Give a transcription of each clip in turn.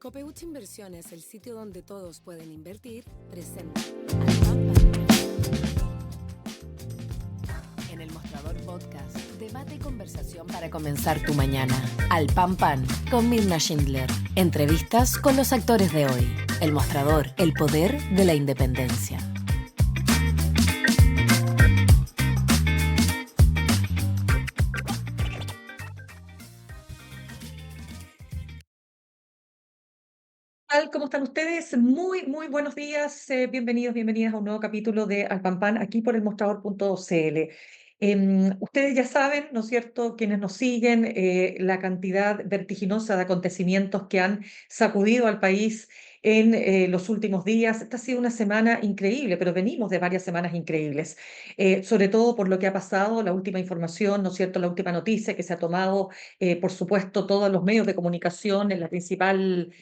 Copeuch Inversiones, el sitio donde todos pueden invertir, presenta en el Mostrador Podcast, debate y conversación para comenzar tu mañana. Al Pan Pan, con Mirna Schindler. Entrevistas con los actores de hoy. El Mostrador, el poder de la independencia. ¿Cómo están ustedes? Muy buenos días. Bienvenidas a un nuevo capítulo de Al Pan Pan, aquí por el mostrador.cl. Ustedes ya saben, ¿no es cierto?, quienes nos siguen, la cantidad vertiginosa de acontecimientos que han sacudido al país en los últimos días. Esta ha sido una semana increíble, pero venimos de varias semanas increíbles, sobre todo por lo que ha pasado, la última información, ¿no es cierto?, la última noticia que se ha tomado, por supuesto, todos los medios de comunicación en la principal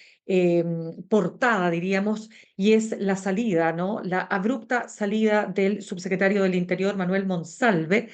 portada, diríamos, y es la salida, ¿no? La abrupta salida del subsecretario del Interior, Manuel Monsalve,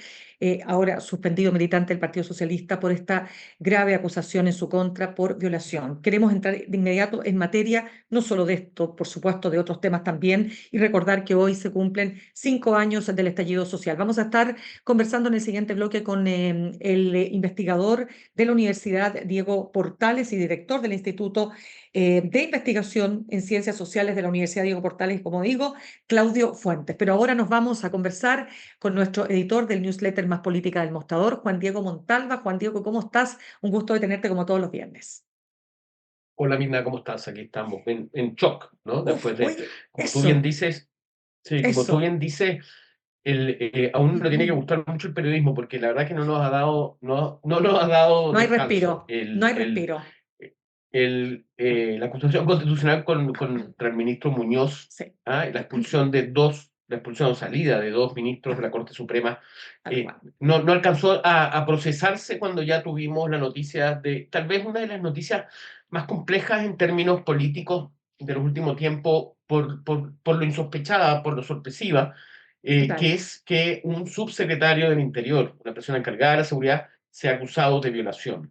ahora suspendido militante del Partido Socialista por esta grave acusación en su contra por violación. Queremos entrar de inmediato en materia, no solo de esto, por supuesto, de otros temas también, y recordar que hoy se cumplen 5 años del estallido social. Vamos a estar conversando en el siguiente bloque con el investigador de la Universidad, Diego Portales, y director del Instituto de Investigación en Ciencias Sociales de la Universidad Diego Portales, como digo, Claudio Fuentes. Pero ahora nos vamos a conversar con nuestro editor del newsletter Más Política del Mostrador, Juan Diego Montalva. Juan Diego, ¿cómo estás? Un gusto de tenerte como todos los viernes. Hola Mirna, ¿cómo estás? Aquí estamos en shock, ¿no? Después de, Oye, como tú bien dices, eso. a uno le tiene que gustar mucho el periodismo porque la verdad que no nos ha dado No hay descanso. respiro, no hay respiro. La acusación constitucional contra el ministro Muñoz, Sí, la expulsión o salida de dos ministros de la Corte Suprema, tal cual. no alcanzó a procesarse cuando ya tuvimos la noticia de, tal vez una de las noticias más complejas en términos políticos de los últimos tiempos, por lo insospechada, por lo sorpresiva, que Total. es que un subsecretario del Interior, una persona encargada de la seguridad, sea acusado de violación.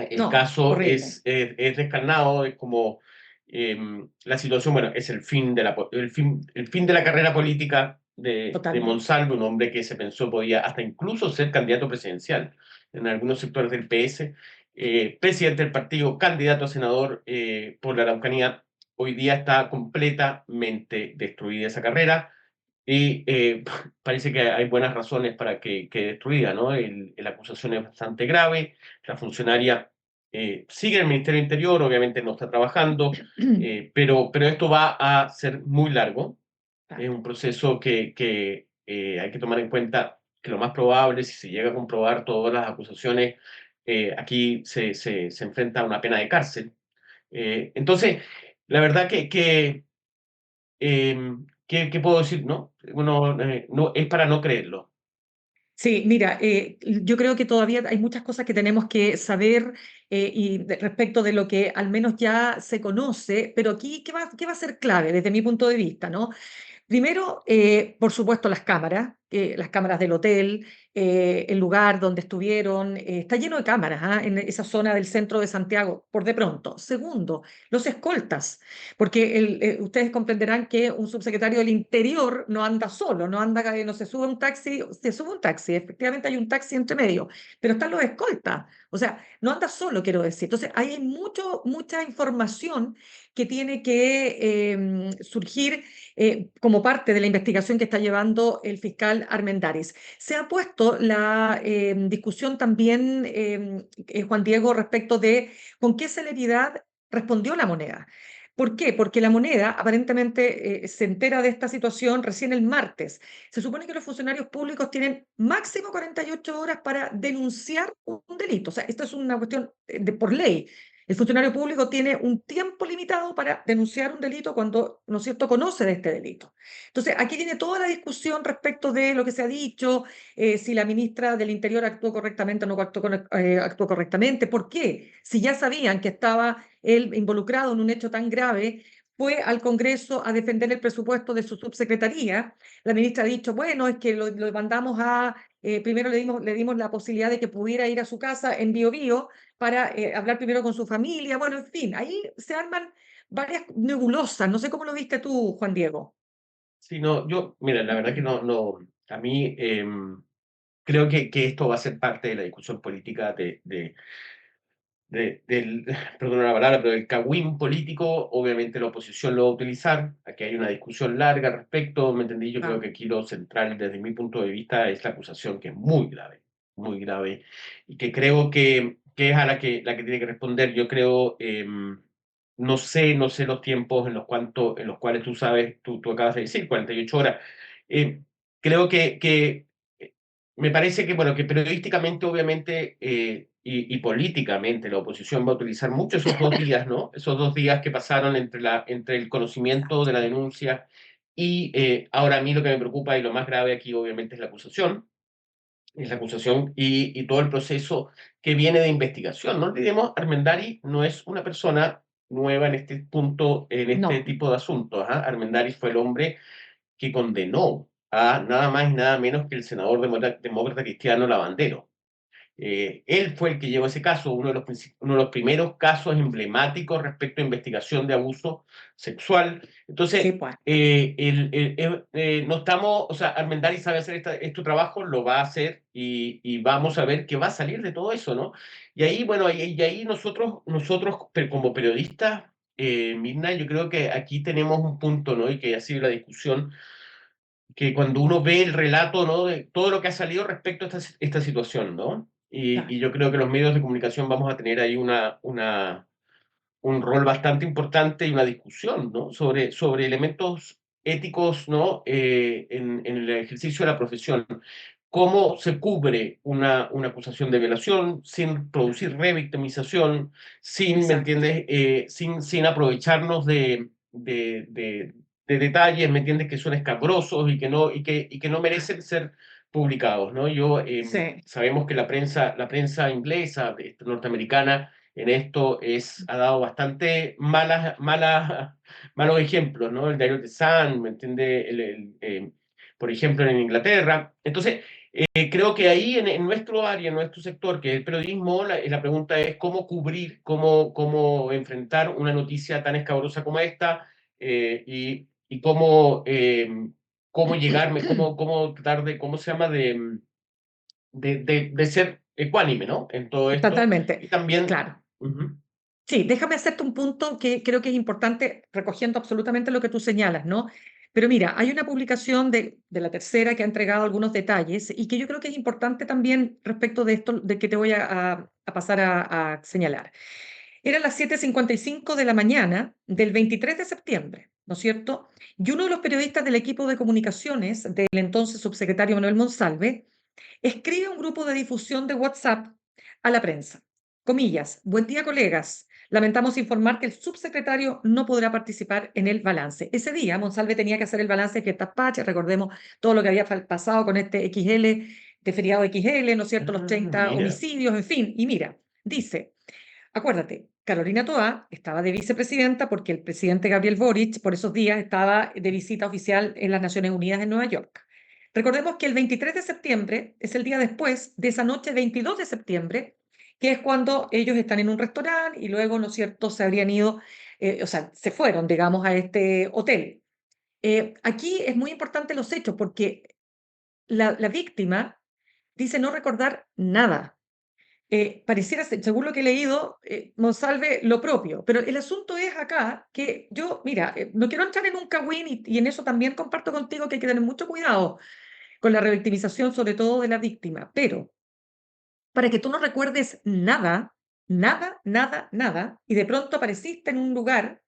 El No, caso horrible. es descarnado, es como la situación, bueno, es el fin de la carrera política de Totalmente. Monsalve, un hombre que se pensó podía hasta incluso ser candidato presidencial en algunos sectores del PS, presidente del partido, candidato a senador por la Araucanía. Hoy día está completamente destruida esa carrera. Y parece que hay buenas razones para que destruida, ¿no? La acusación es bastante grave, la funcionaria sigue en el Ministerio del Interior, obviamente no está trabajando, pero esto va a ser muy largo. Es Claro. un proceso que hay que tomar en cuenta que lo más probable, si se llega a comprobar todas las acusaciones, aquí se enfrenta a una pena de cárcel. Entonces, la verdad ¿qué puedo decir? No, no, es para no creerlo. Sí, mira, yo creo que todavía hay muchas cosas que tenemos que saber respecto de lo que al menos ya se conoce, pero aquí, ¿qué va a ser clave desde mi punto de vista, ¿no? Primero, por supuesto, las cámaras del hotel, el lugar donde estuvieron, está lleno de cámaras, en esa zona del centro de Santiago, por de pronto. Segundo, los escoltas, porque ustedes comprenderán que un subsecretario del Interior no anda solo, no se sube a un taxi, se sube un taxi, efectivamente hay un taxi entre medio, pero están los escoltas, o sea, no anda solo, quiero decir. Entonces, ahí hay mucha información que tiene que surgir como parte de la investigación que está llevando el fiscal Armendáriz. Se ha puesto la discusión también, Juan Diego, respecto de con qué celeridad respondió la moneda. ¿Por qué? Porque la moneda aparentemente se entera de esta situación recién el martes. Se supone que los funcionarios públicos tienen máximo 48 horas para denunciar un delito. O sea, esto es una cuestión por ley. El funcionario público tiene un tiempo limitado para denunciar un delito cuando, ¿no es cierto?, conoce de este delito. Entonces, aquí viene toda la discusión respecto de lo que se ha dicho, si la ministra del Interior actuó correctamente o no actuó correctamente. ¿Por qué? Si ya sabían que estaba él involucrado en un hecho tan grave, fue al Congreso a defender el presupuesto de su subsecretaría. La ministra ha dicho, bueno, es que lo mandamos a, primero le dimos la posibilidad de que pudiera ir a su casa en Biobío para hablar primero con su familia. Bueno, en fin, ahí se arman varias nebulosas. No sé cómo lo viste tú, Juan Diego. Sí, no, mira, la verdad que no, a mí creo que esto va a ser parte de la discusión política del, perdón la palabra, pero del cagüín político. Obviamente la oposición lo va a utilizar, aquí hay una discusión larga al respecto, ¿me entendí? Yo creo Ah, que aquí lo central desde mi punto de vista es la acusación, que es muy grave, y que creo que es a la que tiene que responder. Yo creo, no sé los tiempos en los cuales tú sabes, tú acabas de decir, 48 horas. Eh, Creo que me parece que, bueno, que periodísticamente, obviamente, y políticamente, la oposición va a utilizar mucho esos 2 días, ¿no? Esos 2 días que pasaron entre el conocimiento de la denuncia y ahora a mí lo que me preocupa y lo más grave aquí, obviamente, es la acusación y todo el proceso que viene de investigación. No olvidemos, Armendariz no es una persona nueva en este punto, en este no, tipo de asuntos. ¿Ah? Armendariz fue el hombre que condenó a nada más y nada menos que el senador demócrata Cristiano Lavandero. Él fue el que llevó ese caso, uno de los primeros casos emblemáticos respecto a investigación de abuso sexual. sí, Entonces, pues, no estamos, o sea, Armendariz sabe hacer este trabajo, lo va a hacer y vamos a ver qué va a salir de todo eso, ¿no? Y ahí, bueno, y ahí nosotros pero como periodistas, Mirna, yo creo que aquí tenemos un punto, ¿no? Y que ha sido la discusión que cuando uno ve el relato, ¿no? De todo lo que ha salido respecto a esta situación, ¿no? Y claro, yo creo que los medios de comunicación vamos a tener ahí un rol bastante importante y una discusión, ¿no? Sobre elementos éticos, ¿no? En el ejercicio de la profesión. ¿Cómo se cubre una acusación de violación sin producir revictimización, sin, ¿me exacto. entiendes? Sin aprovecharnos de detalles, ¿me entiendes? Que son escabrosos y que no merecen ser publicados, ¿no? Sí, Sabemos que la prensa inglesa, norteamericana, en esto ha dado bastante malos ejemplos, ¿no? El diario The Sun, ¿me entiende? Por ejemplo, en Inglaterra. Entonces, creo que ahí en nuestro área, en nuestro sector, que es el periodismo, la pregunta es cómo cubrir, cómo enfrentar una noticia tan escabrosa como esta y cómo llegarme, cómo tratar de, ¿cómo se llama? De ser ecuánime, ¿no? En todo esto. Y totalmente, también, claro. ujú, Sí, déjame hacerte un punto que creo que es importante, recogiendo absolutamente lo que tú señalas, ¿no? Pero mira, hay una publicación de la tercera que ha entregado algunos detalles y que yo creo que es importante también respecto de esto, de que te voy a pasar a señalar. Eran las 7:55 de la mañana del 23 de septiembre, ¿no es cierto? Y uno de los periodistas del equipo de comunicaciones del entonces subsecretario Manuel Monsalve escribe a un grupo de difusión de WhatsApp a la prensa. Comillas, buen día colegas. Lamentamos informar que el subsecretario no podrá participar en el balance. Ese día Monsalve tenía que hacer el balance de Fiestas Patrias, recordemos todo lo que había pasado con este XL, de feriado XL, ¿no es cierto? Los 30 mira, homicidios, en fin. Y mira, dice, acuérdate, Carolina Toá estaba de vicepresidenta porque el presidente Gabriel Boric por esos días estaba de visita oficial en las Naciones Unidas en Nueva York. Recordemos que el 23 de septiembre es el día después de esa noche 22 de septiembre, que es cuando ellos están en un restaurante y luego, ¿no es cierto?, se habrían ido, o sea, se fueron, digamos, a este hotel. Aquí es muy importante los hechos porque la víctima dice no recordar nada. Pareciera, según lo que he leído, Monsalve lo propio, pero el asunto es acá que yo, mira, no quiero entrar en un cagüín y en eso también comparto contigo que hay que tener mucho cuidado con la revictimización, sobre todo de la víctima, pero para que tú no recuerdes nada, nada, nada, nada, y de pronto apareciste en un lugar,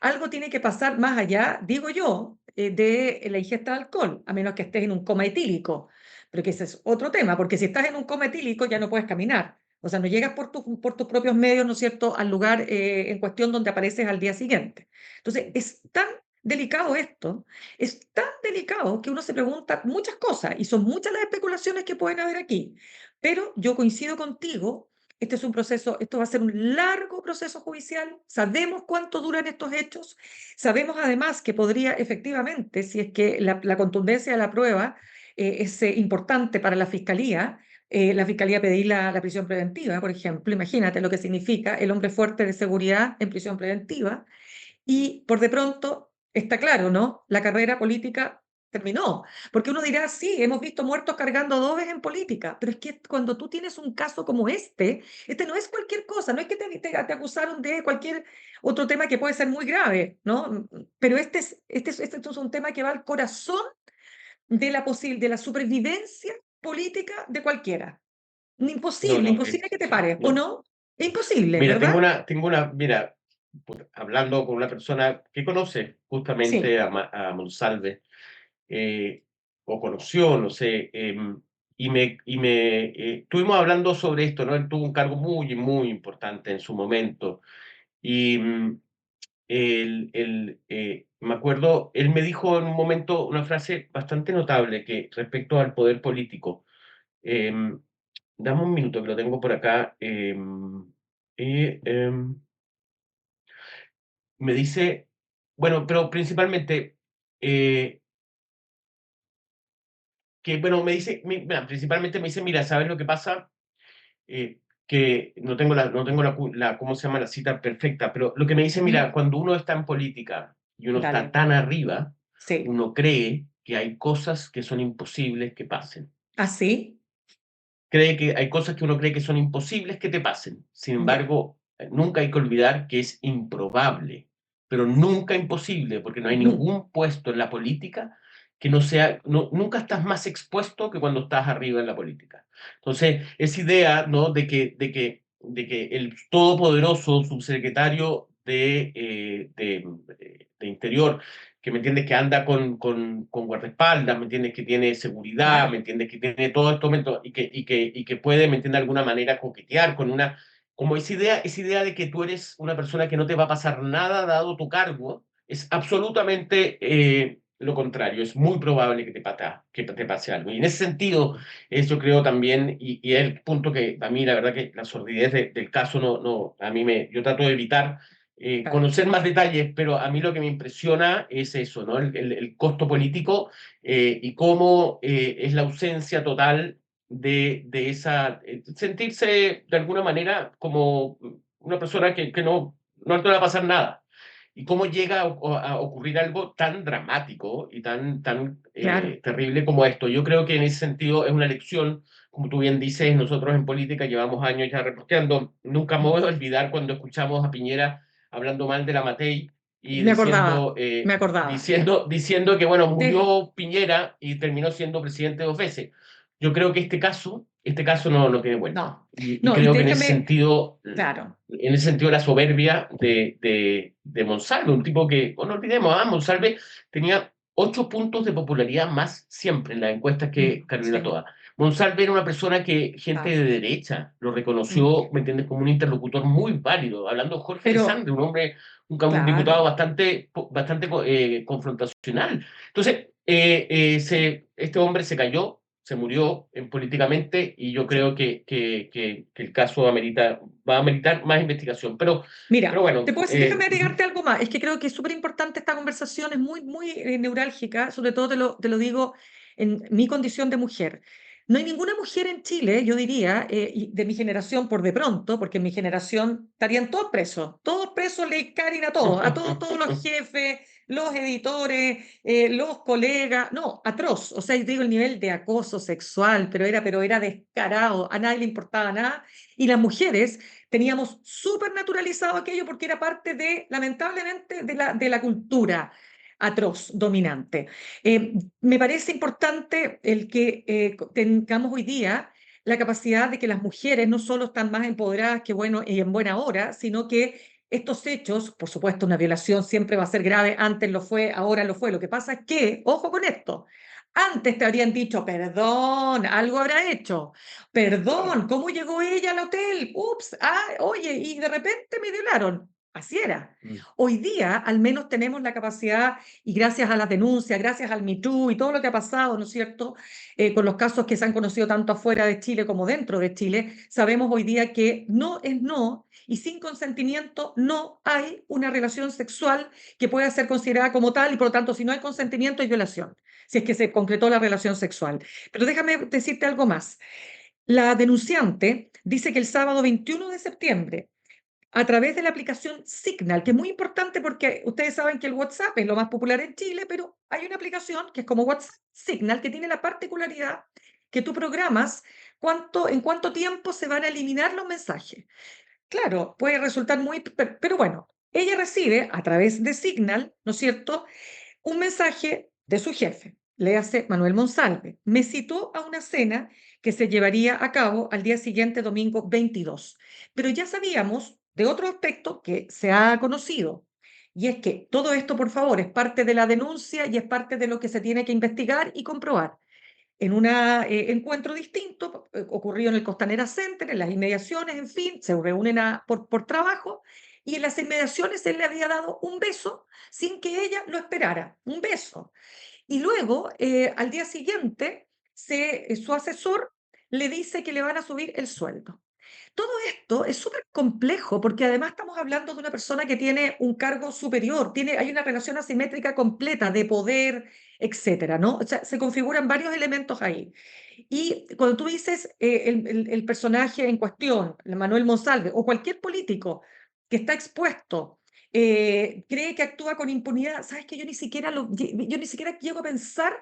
algo tiene que pasar más allá, digo yo, de la ingesta de alcohol, a menos que estés en un coma etílico. Pero que ese es otro tema, porque si estás en un coma etílico ya no puedes caminar. O sea, no llegas por tus propios medios, ¿no es cierto?, al lugar en cuestión donde apareces al día siguiente. Entonces, es tan delicado esto, es tan delicado que uno se pregunta muchas cosas y son muchas las especulaciones que pueden haber aquí. Pero yo coincido contigo este es un proceso, esto va a ser un largo proceso judicial, sabemos cuánto duran estos hechos, sabemos además que podría efectivamente, si es que la contundencia de la prueba es importante para la fiscalía pedir la prisión preventiva, por ejemplo, imagínate lo que significa el hombre fuerte de seguridad en prisión preventiva, y por de pronto está claro, ¿no? La carrera política terminó. Porque uno dirá, sí, hemos visto muertos cargando adobes en política, pero es que cuando tú tienes un caso como este no es cualquier cosa, no es que te acusaron de cualquier otro tema que puede ser muy grave, ¿no? Pero este es un tema que va al corazón de la supervivencia política de cualquiera. No, Imposible, no, imposible que te sí, pare, ¿o no. no? Es imposible, Mira, ¿verdad? mira, pues, hablando con una persona que conoce justamente Sí, a Monsalve, eh, o conoció, no sé, estuvimos hablando sobre esto, ¿no? Él tuvo un cargo muy, muy importante en su momento. Y me acuerdo, él me dijo en un momento una frase bastante notable que respecto al poder político. Em, Dame un minuto que lo tengo por acá. Y, Me dice, bueno, pero principalmente, eh, bueno, me dice, mira, principalmente me dice, mira, ¿sabes lo que pasa? Que no tengo ¿cómo se llama? La cita perfecta, pero lo que me dice, ujú, mira, cuando uno está en política y uno está dale, tan arriba, sí. uno cree que hay cosas que son imposibles que pasen. ¿Así? Cree que hay cosas que uno cree que son imposibles que te pasen. Sin Ya. embargo, nunca hay que olvidar que es improbable, pero nunca imposible, porque no hay Nun- ningún puesto en la política que no sea, nunca estás más expuesto que cuando estás arriba en la política. Entonces, esa idea, ¿no? de que el todopoderoso subsecretario de Interior, que me entiendes que anda con guardaespaldas, me entiendes que tiene seguridad, me Claro, entiendes que tiene todo esto y que puede, me entiendes, de alguna manera coquetear con una, como esa idea de que tú eres una persona que no te va a pasar nada dado tu cargo, es absolutamente lo contrario, es muy probable que te pase algo. Y en ese sentido, eso creo también, y es el punto que a mí la verdad que la sordidez del caso a mí yo trato de evitar claro, conocer más detalles, pero a mí lo que me impresiona es eso, ¿no? El costo político y cómo es la ausencia total de esa, sentirse de alguna manera como una persona que no le va a pasar nada. Y cómo llega a ocurrir algo tan dramático y tan claro. terrible como esto. Yo creo que en ese sentido es una lección, como tú bien dices, nosotros en política llevamos años ya reporteando. Nunca me Mm. voy a olvidar cuando escuchamos a Piñera hablando mal de la Matei y Me acordaba, me acordaba. diciendo que, bueno, Sí. murió Piñera y terminó siendo presidente dos veces. Yo creo que este caso no tiene vuelta. No, Y no, y creo que en ese déjame, sentido, claro, la soberbia de Monsalve, un tipo que, no olvidemos, Monsalve tenía 8 puntos de popularidad más siempre en las encuestas que Carolina sí, Toa. Monsalve era una persona que gente ah, de derecha lo mm. reconoció, ¿me entiendes?, como un interlocutor muy válido, hablando de Jorge Pero, Alessandri, un hombre, un diputado claro, bastante confrontacional. Entonces, este hombre se cayó, se murió políticamente y yo creo sí. que el caso va a ameritar más investigación. Pero Mira, bueno, déjame agregarte algo más. Es que creo que es súper importante esta conversación, es muy, muy neurálgica, sobre todo te lo digo en mi condición de mujer. No hay ninguna mujer en Chile, yo diría, y de mi generación por de pronto, porque en mi generación estarían todos presos, ley Karin todos los jefes, los editores, los colegas, no, atroz. O sea, yo digo el nivel de acoso sexual, pero era descarado, a nadie le importaba nada. Y las mujeres teníamos súper naturalizado aquello porque era parte lamentablemente, de la cultura atroz, dominante. Me parece importante el que tengamos hoy día la capacidad de que las mujeres no solo están más empoderadas que bueno y en buena hora, sino que estos hechos, por supuesto, una violación siempre va a ser grave, antes lo fue, ahora lo fue. Lo que pasa es que, ojo con esto, antes te habrían dicho, perdón, algo habrá hecho. claro, Perdón, ¿cómo llegó ella al hotel? Ups, oye, y de repente me violaron. Así era. Mm. Hoy día, al menos tenemos la capacidad, y gracias a las denuncias, gracias al Me Too y todo lo que ha pasado, ¿no es cierto?, con los casos que se han conocido tanto afuera de Chile como dentro de Chile, sabemos hoy día que no es no, y sin consentimiento no hay una relación sexual que pueda ser considerada como tal, y por lo tanto, si no hay consentimiento, hay violación, si es que se concretó la relación sexual. Pero déjame decirte algo más. La denunciante dice que el sábado 21 de septiembre, a través de la aplicación Signal, que es muy importante porque ustedes saben que el WhatsApp es lo más popular en Chile, pero hay una aplicación que es como WhatsApp Signal, que tiene la particularidad que tú programas en cuánto tiempo se van a eliminar los mensajes. Claro, puede resultar muy, pero bueno, ella recibe a través de Signal, ¿no es cierto?, un mensaje de su jefe, le hace Manuel Monsalve. Me citó a una cena que se llevaría a cabo al día siguiente, domingo 22. Pero ya sabíamos de otro aspecto que se ha conocido, y es que todo esto, por favor, es parte de la denuncia y es parte de lo que se tiene que investigar y comprobar. En un encuentro distinto, ocurrido en el Costanera Center, en las inmediaciones, en fin, se reúnen por trabajo, y en las inmediaciones él le había dado un beso sin que ella lo esperara, un beso. Y luego, al día siguiente, su asesor le dice que le van a subir el sueldo. Todo esto es súper complejo porque además estamos hablando de una persona que tiene un cargo superior, hay una relación asimétrica completa de poder, etcétera, ¿no? O sea, se configuran varios elementos ahí. Y cuando tú dices el personaje en cuestión, Manuel Monsalve, o cualquier político que está expuesto, cree que actúa con impunidad, sabes que yo ni siquiera llego a pensar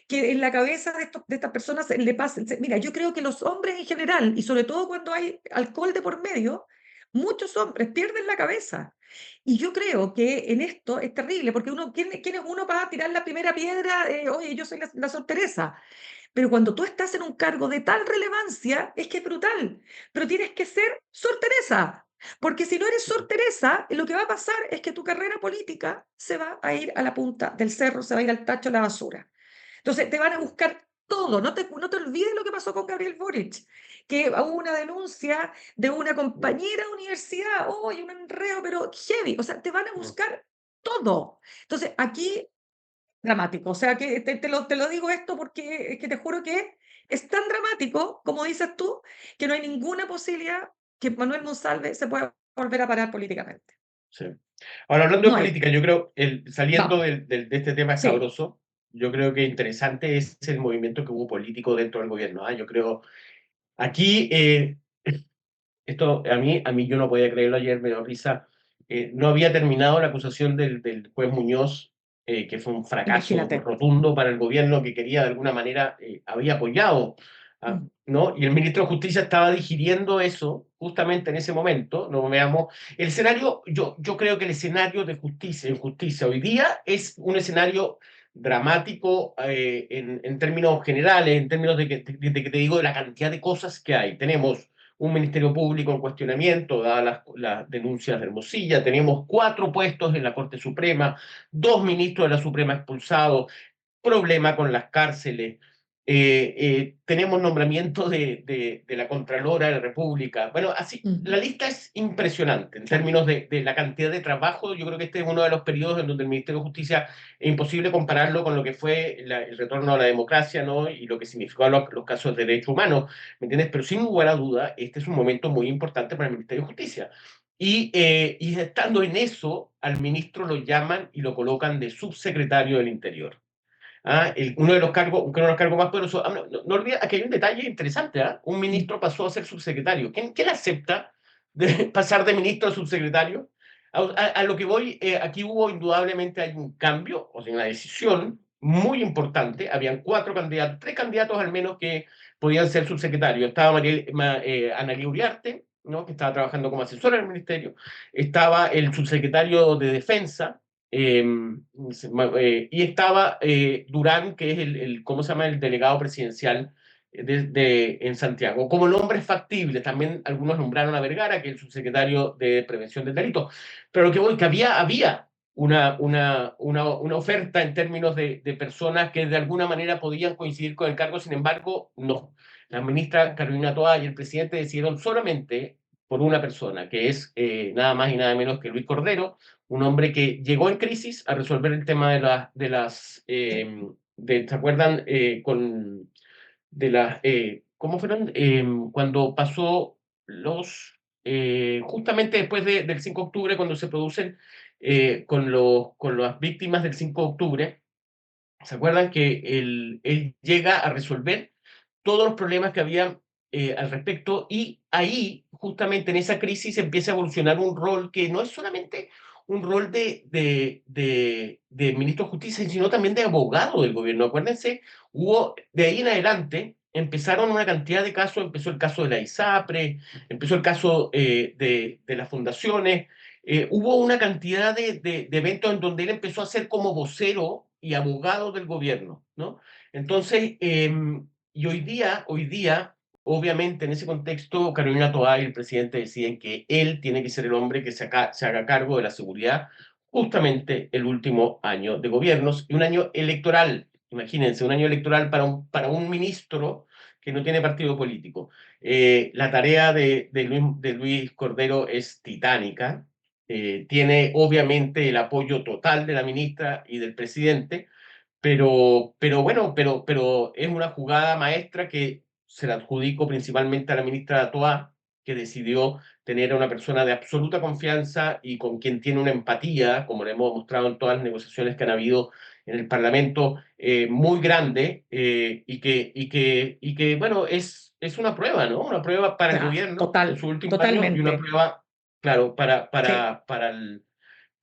que en la cabeza de estas personas le pasa. Mira, yo creo que los hombres en general, y sobre todo cuando hay alcohol de por medio, muchos hombres pierden la cabeza. Y yo creo que en esto es terrible, porque ¿quién es uno para tirar la primera piedra? Oye, yo soy la Sor Teresa. Pero cuando tú estás en un cargo de tal relevancia, es que es brutal. Pero tienes que ser Sor Teresa. Porque si no eres Sor Teresa, lo que va a pasar es que tu carrera política se va a ir a la punta del cerro, se va a ir al tacho de la basura. Entonces te van a buscar todo. No te olvides lo que pasó con Gabriel Boric, que hubo una denuncia de una compañera de universidad. ¡Oh, un enredo, pero heavy! O sea, te van a buscar todo. Entonces, aquí dramático. O sea, que te lo digo esto porque es que te juro que es tan dramático, como dices tú, que no hay ninguna posibilidad que Manuel Monsalve se pueda volver a parar políticamente. Sí. Ahora, hablando No de hay. política, yo creo, saliendo Vamos. de este tema Sí. escabroso, yo creo que interesante es el movimiento que hubo político dentro del gobierno. Yo creo, aquí, esto a mí yo no podía creerlo ayer, me dio risa. No había terminado la acusación del juez Muñoz, que fue un fracaso Imagínate. rotundo para el gobierno que quería de alguna manera, había apoyado, Mm. ¿no? Y el ministro de Justicia estaba digiriendo eso justamente en ese momento. No veamos el escenario. Yo creo que el escenario de justicia hoy día es un escenario dramático, en términos generales, en términos de que te digo de la cantidad de cosas que hay. Tenemos un ministerio público en cuestionamiento, dadas las denuncias de Hermosilla. Tenemos 4 puestos en la Corte Suprema, 2 ministros de la Suprema expulsados, problema con las cárceles. Tenemos nombramiento de la Contralora de la República. Bueno, así, la Mm. lista es impresionante en Claro. términos de la cantidad de trabajo. Yo creo que este es uno de los periodos en donde el Ministerio de Justicia es imposible compararlo con lo que fue el retorno a la democracia, ¿no? Y lo que significó los casos de derechos humanos, ¿me entiendes? Pero sin lugar a duda, este es un momento muy importante para el Ministerio de Justicia. Y estando en eso, al ministro lo llaman y lo colocan de subsecretario del Interior. Uno de los cargos más poderosos. No olvides, aquí hay un detalle interesante. Un Mm. ministro pasó a ser subsecretario. ¿Quién acepta pasar de ministro a subsecretario? A lo que voy, aquí hubo indudablemente hay un cambio, o sea, una decisión muy importante. Habían 4 candidatos, 3 candidatos al menos que podían ser subsecretarios. Estaba Analía Uriarte, ¿no? Que estaba trabajando como asesora del ministerio. Estaba el subsecretario de Defensa, eh, y estaba Durán, que es ¿cómo se llama? El delegado presidencial en Santiago. Como nombres factibles, también algunos nombraron a Vergara, que es el subsecretario de Prevención del Delito. Pero lo que voy, que había una oferta en términos de personas que de alguna manera podían coincidir con el cargo. Sin embargo, no. La ministra Carolina Toá y el presidente decidieron solamente por una persona, que es nada más y nada menos que Luis Cordero, un hombre que llegó en crisis a resolver el tema ¿se acuerdan? ¿Cómo fueron? Cuando pasó justamente después del 5 de octubre, cuando se producen con las víctimas del 5 de octubre, ¿se acuerdan que él llega a resolver todos los problemas que había al respecto? Y ahí, justamente en esa crisis, empieza a evolucionar un rol que no es solamente un rol de ministro de Justicia, sino también de abogado del gobierno. Acuérdense, de ahí en adelante, empezaron una cantidad de casos, empezó el caso de la ISAPRE, empezó el caso de las fundaciones, hubo una cantidad de eventos en donde él empezó a ser como vocero y abogado del gobierno, ¿no? Entonces, y hoy día, obviamente en ese contexto, Carolina Toá y el presidente deciden que él tiene que ser el hombre que se haga cargo de la seguridad justamente el último año de gobiernos y un año electoral. Imagínense, un año electoral para un ministro que no tiene partido político. La tarea de Luis Cordero es titánica. Tiene obviamente el apoyo total de la ministra y del presidente, pero bueno, pero es una jugada maestra que se la adjudico principalmente a la ministra Toá, que decidió tener a una persona de absoluta confianza y con quien tiene una empatía, como le hemos mostrado en todas las negociaciones que han habido en el Parlamento, muy grande, y que bueno, es una prueba, ¿no? Una prueba para el Ya, gobierno en total, su último año y una totalmente. prueba, claro, Sí.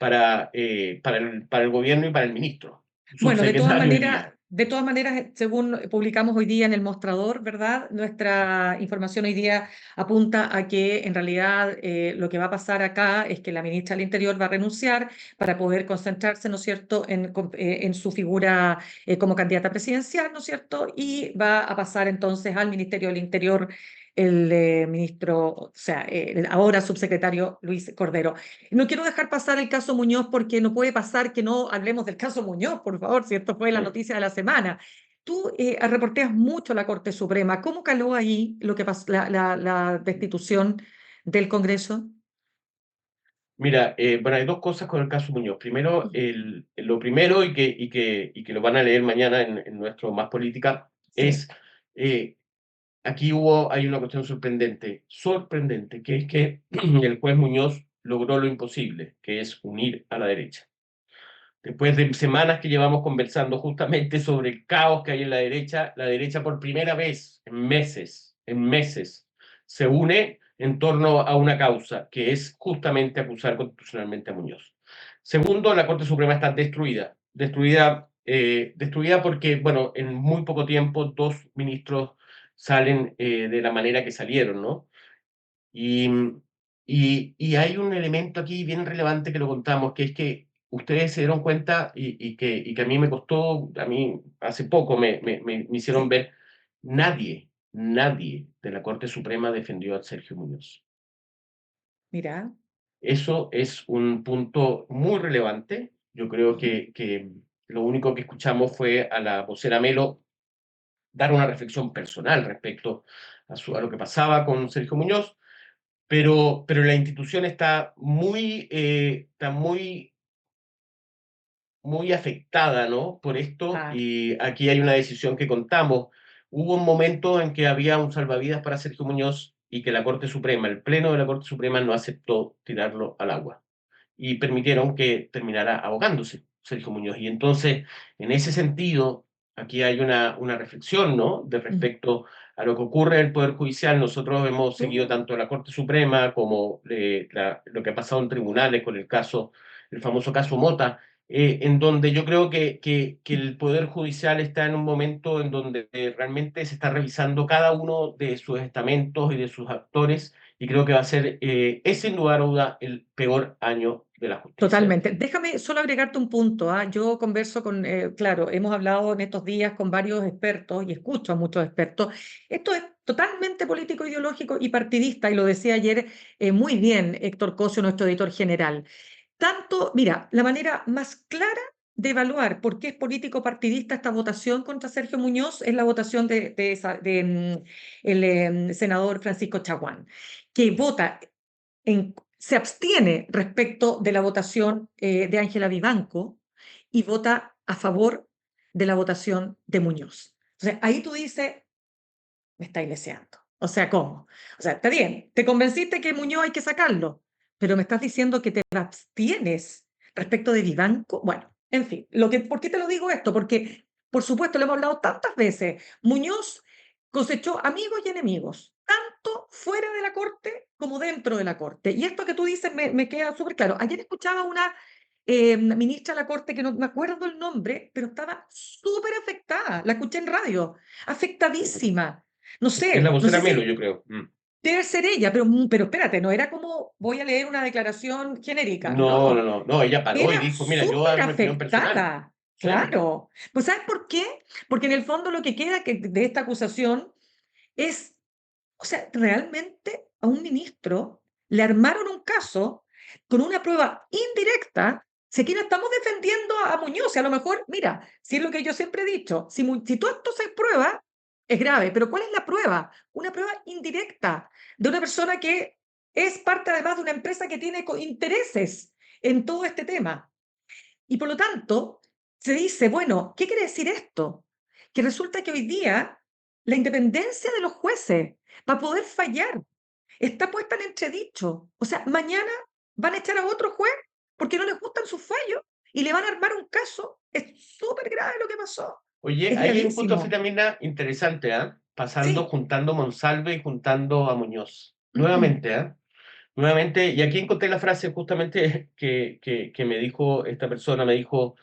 para el gobierno y para el ministro, Bueno, subsecretario hoy día. de todas maneras, según publicamos hoy día en el mostrador, ¿verdad? Nuestra información hoy día apunta a que en realidad lo que va a pasar acá es que la ministra del Interior va a renunciar para poder concentrarse, ¿no es cierto?, en su figura como candidata presidencial, ¿no es cierto? Y va a pasar entonces al Ministerio del Interior el ministro, o sea, el ahora subsecretario Luis Cordero. No quiero dejar pasar el caso Muñoz porque no puede pasar que no hablemos del caso Muñoz, por favor, si esto fue la noticia de la semana. Tú reporteas mucho la Corte Suprema. ¿Cómo caló ahí lo que pasó, la destitución del Congreso? Mira, bueno, hay dos cosas con el caso Muñoz. Primero, lo primero y que lo van a leer mañana en nuestro Más Política Sí. es, eh, hay una cuestión sorprendente, que es que el juez Muñoz logró lo imposible, que es unir a la derecha. Después de semanas que llevamos conversando justamente sobre el caos que hay en la derecha por primera vez en meses, se une en torno a una causa, que es justamente acusar constitucionalmente a Muñoz. Segundo, la Corte Suprema está destruida porque, bueno, en muy poco tiempo dos ministros salen de la manera que salieron, ¿no? Y, y hay un elemento aquí bien relevante que lo contamos, que es que ustedes se dieron cuenta y que a mí me costó, a mí hace poco me hicieron Sí. ver, nadie de la Corte Suprema defendió a Sergio Muñoz. Mira. Eso es un punto muy relevante. Yo creo que lo único que escuchamos fue a la vocera Melo dar una reflexión personal respecto a lo que pasaba con Sergio Muñoz. Pero la institución está muy afectada, ¿no? Por esto, Ah, y aquí hay una decisión que contamos. Hubo un momento en que había un salvavidas para Sergio Muñoz y que la Corte Suprema, el Pleno de la Corte Suprema, no aceptó tirarlo al agua y permitieron que terminara ahogándose Sergio Muñoz. Y entonces, en ese sentido, aquí hay una reflexión, ¿no? De mm. respecto a lo que ocurre en el Poder Judicial. Nosotros hemos seguido Oh, tanto la Corte Suprema como lo que ha pasado en tribunales con el famoso caso Mota, en donde yo creo que el Poder Judicial está en un momento en donde realmente se está revisando cada uno de sus estamentos y de sus actores, y creo que va a ser, es sin lugar a duda, el peor año de la justicia. totalmente. Déjame solo agregarte un punto. Yo converso con, claro, hemos hablado en estos días con varios expertos y escucho a muchos expertos. Esto es totalmente político, ideológico y partidista, y lo decía ayer muy bien Héctor Cosio, nuestro editor general. Tanto, mira, la manera más clara de evaluar por qué es político partidista esta votación contra Sergio Muñoz es la votación de el senador Francisco Chaguán, que vota se abstiene respecto de la votación de Ángela Vivanco y vota a favor de la votación de Muñoz. O sea, ahí tú dices, me estáis leseando. O sea, ¿cómo? O sea, está bien, te convenciste que Muñoz hay que sacarlo, pero me estás diciendo que te abstienes respecto de Vivanco. Bueno, en fin, ¿por qué te lo digo esto? Porque, por supuesto, lo hemos hablado tantas veces. Muñoz cosechó amigos y enemigos, tanto fuera de la corte como dentro de la corte. Y esto que tú dices me queda súper claro. Ayer escuchaba una ministra de la corte que no me acuerdo el nombre, pero estaba súper afectada. La escuché en radio, afectadísima. No Es la sé, no vocera sé Melo, si yo creo. debe ser ella, pero espérate, no era como voy a leer una declaración genérica, No, no, no, no, no, ella paró y era dijo, mira, yo voy a súper dar mi opinión personal. afectada, Sí. claro. Pues ¿sabes por qué? Porque en el fondo lo que queda de esta acusación es, o sea, realmente a un ministro le armaron un caso con una prueba indirecta. Si aquí no estamos defendiendo a Muñoz, y a lo mejor, mira, si es lo que yo siempre he dicho, si todo esto se prueba, es grave, pero ¿cuál es la prueba? Una prueba indirecta de una persona que es parte además de una empresa que tiene intereses en todo este tema. Y por lo tanto, se dice, bueno, ¿qué quiere decir esto? Que resulta que hoy día la independencia de los jueces para poder fallar está puesta en entredicho. O sea, mañana van a echar a otro juez porque no les gustan sus fallos y le van a armar un caso. Es súper grave lo que pasó. Oye, Es ahí hay un punto, gravísimo. Fitamina, interesante, ¿ah? Pasando, Sí. juntando Monsalve y juntando a Muñoz. Nuevamente, ¿ah? Nuevamente, y aquí encontré la frase justamente que me dijo esta persona, me dijo,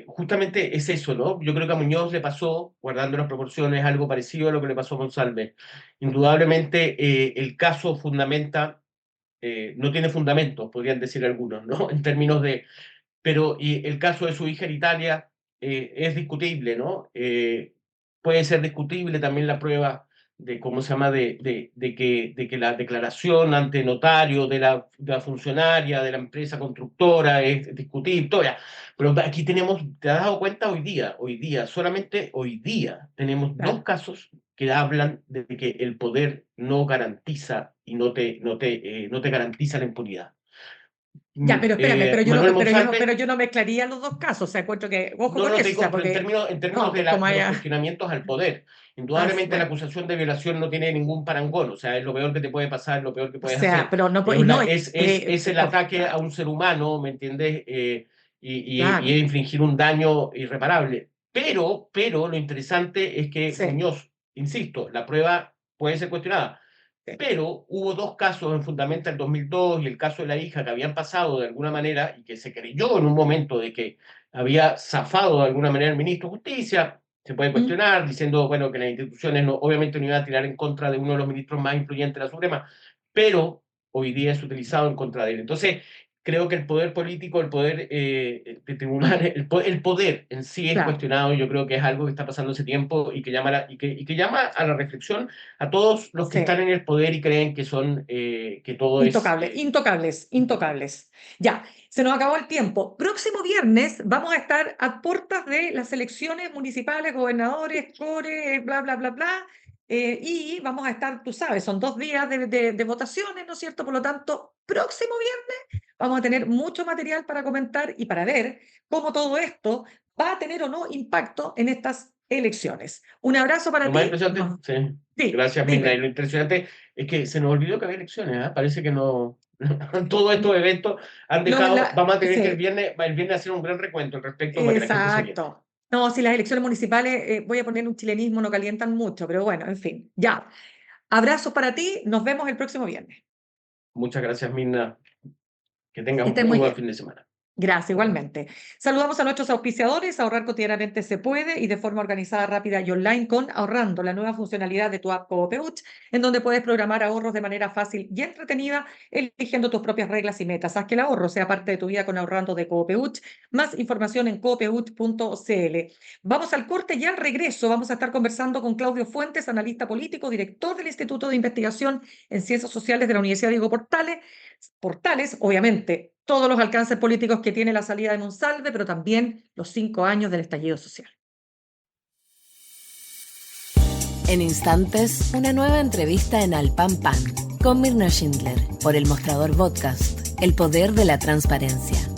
justamente es eso, ¿no? Yo creo que a Muñoz le pasó, guardando las proporciones, algo parecido a lo que le pasó a Monsalve. Indudablemente, el caso fundamenta, no tiene fundamentos, podrían decir algunos, ¿no? En términos de, pero y el caso de su hija en Italia es discutible, ¿no? Puede ser discutible también la prueba de cómo se llama, de que la declaración ante notario de la funcionaria de la empresa constructora es discutible, todavía. Pero aquí tenemos, ¿te has dado cuenta hoy día, solamente hoy día, tenemos dos Claro. casos que hablan de que el poder no garantiza y no te garantiza la impunidad? Ya, pero espérame, Manuel Monsalve. pero yo no mezclaría los dos casos. O sea, encuentro que, ojo No, con no, te eso, o sea, digo, pero porque en términos no, de, que como de los haya. cuestionamientos al poder, indudablemente la Bueno. acusación de violación no tiene ningún parangón, o sea, es lo peor que te puede pasar, es lo peor que O puedes sea, hacer. pero no, Es, no, es el ataque a claro, un ser humano, ¿me entiendes? Y claro, es infligir un daño irreparable. Pero lo interesante es que sí, Muñoz, insisto, la prueba puede ser cuestionada, sí. pero hubo dos casos en Fundamenta el 2002 y el caso de la hija que habían pasado de alguna manera y que se creyó en un momento de que había zafado de alguna manera el ministro de Justicia. Se puede Mm, cuestionar diciendo, bueno, que las instituciones no, obviamente no iban a tirar en contra de uno de los ministros más influyentes de la Suprema, pero hoy día es utilizado en contra de él. Entonces, creo que el poder político, el poder de tribunal, el poder en sí es claro, cuestionado. Yo creo que es algo que está pasando hace tiempo y que llama, y que llama a la reflexión a todos los que sí. están en el poder y creen que son que todo es Intocables, intocables, intocables. Ya, se nos acabó el tiempo. Próximo viernes vamos a estar a puertas de las elecciones municipales, gobernadores, core, bla, bla, bla, bla. Y vamos a estar, tú sabes, son 2 días de votaciones, ¿no es cierto? Por lo tanto, próximo viernes vamos a tener mucho material para comentar y para ver cómo todo esto va a tener o no impacto en estas elecciones. Un abrazo para lo más ti. impresionante. Sí, Sí, gracias, Mirna. Y dime. lo impresionante es que se nos olvidó que había elecciones. ¿Ah? Parece que no. Todos estos eventos han No, dejado. Vamos a tener que sí. el viernes hacer un gran recuento al respecto para que la gente se oriente. Exacto. No, si las elecciones municipales, voy a poner un chilenismo, no calientan mucho, pero bueno, en fin, ya. Abrazos para ti, nos vemos el próximo viernes. Muchas gracias, Mirna. Que tengas Que un estés muy muy buen bien. fin de semana. Gracias, igualmente. Saludamos a nuestros auspiciadores. Ahorrar cotidianamente se puede y de forma organizada, rápida y online con Ahorrando, la nueva funcionalidad de tu app Coopeuch, en donde puedes programar ahorros de manera fácil y entretenida, eligiendo tus propias reglas y metas. Haz que el ahorro sea parte de tu vida con Ahorrando de Coopeuch. Más información en coopeuch.cl. Vamos al corte y al regreso vamos a estar conversando con Claudio Fuentes, analista político, director del Instituto de Investigación en Ciencias Sociales de la Universidad Diego Portales, obviamente, todos los alcances políticos que tiene la salida de Monsalve, pero también los 5 años del estallido social. En instantes, una nueva entrevista en Al Pan Pan, con Mirna Schindler por El Mostrador Podcast, el poder de la transparencia.